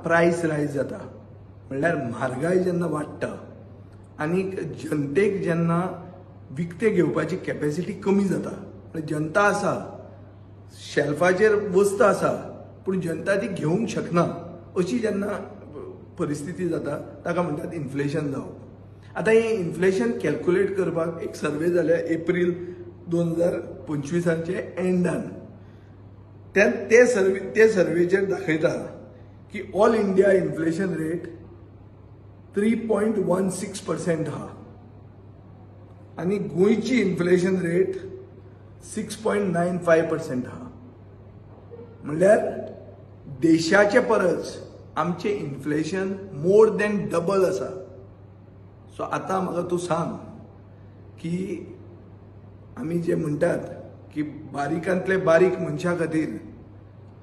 प्रायस रायज जाता म्हणल्यार म्हारगाय जेन्ना वाडटा आनी जनतेक जेन्ना विकते घेवपाची कॅपॅसिटी कमी जाता म्हणजे जनता आसा शेल्फाचेर वस्त आसा पूण जनता ती घेवंक शकना अशी जेन्ना परिस्थिती जाता ताका म्हणटात इन्फ्लेशन जावप। आता हे इन्फ्लेशन कॅल्क्युलेट करपाक एक सर्वे जाल्या एप्रील 2025 एंडान ते सर्वेचेर दाखयता की ऑल इंडिया इन्फ्लेशन रेट 3.16% हा आणि गोंयची इन्फ्लेशन रेट 6.95% हा म्हणल्यार देशाचे परस आमचे इन्फ्लेशन मोर दॅन डबल आसा। सो आता म्हाका तूं सांग की आमी जे म्हणटात की बारीकांतले बारीक मनशा खातीर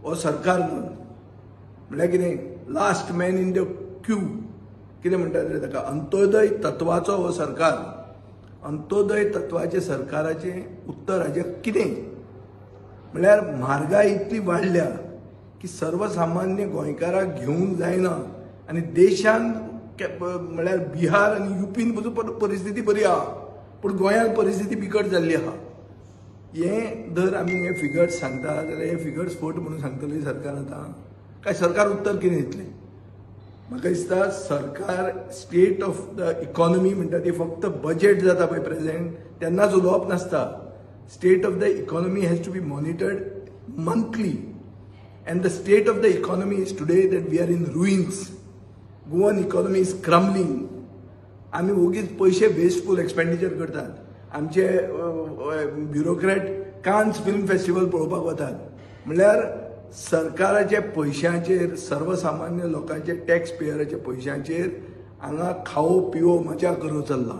हो सरकार न्हू म्हणल्यार कितें last man in the Q कितें म्हणटात रे ताका अंत्योदय तत्वाचो हो सरकार। अंत्योदय तत्वाचे सरकाराचे उत्तर हाजे कितें म्हळ्यार म्हारगाय इतली वाडल्या की सर्वसामान्य गोंयकाराक घेवंक जायना आनी देशान म्हळ्यार बिहार आनी युपीन परिस्थिती बरी आहा पूण गोंयांत परिस्थिती बिकट जाल्ली आहा। हे जर आमी हे फिगर्स सांगता जाल्यार हे फिगर्स फोट म्हणून सांगतली सरकार आतां काय सरकार उत्तर कितें दितलें? म्हाका दिसता सरकार स्टेट ऑफ द इकॉनॉमी म्हणटा ती फक्त बजेट जाता पळय प्रेजेंट तेन्नाच उलोवप नासता। State of the economy has to be monitored monthly and the state of the economy is today that we are in ruins. Goan economy is crumbling. आमी उगीच पैसे वेस्टफुल एक्सपेंडिचर करतात। आमचे ब्युरोक्रेट कान्स फिल्म फेस्टिवल पळोवपाक वतात म्हणल्यार सरकाराच्या पैशांचेर सर्वसामान्य लोकांचे टॅक्स पेयराच्या पैशांचेर हांगा खावो पिवो मजा करो चल्ला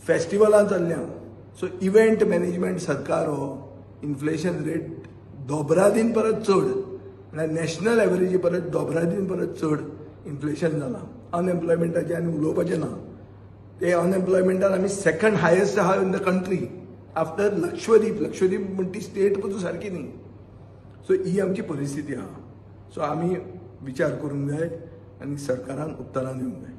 फेस्टिवलां चल्ल्या। सो इव्हेंट मॅनेजमेंट सरकार हो इन्फ्लेशन रेट दोबरादीन परत चड म्हळ्यार नॅशनल एवरेजी परत दोबरादीन परत चड इन्फ्लेशन जाला। अनएम्प्लॉयमेंटाचे आनी उलोवपाचें ना ते अनएम्प्लॉयमेंटान आमी सेकंड हायेस्ट आहा in the country after Lakshadweep. Lakshadweep म्हणटा ती स्टेट पसून सारकी न्ही। सो ही आमची परिस्थिती आहा। सो आमी विचार करूंक जाय आनी सरकारान उत्तरां दिवंक जाय।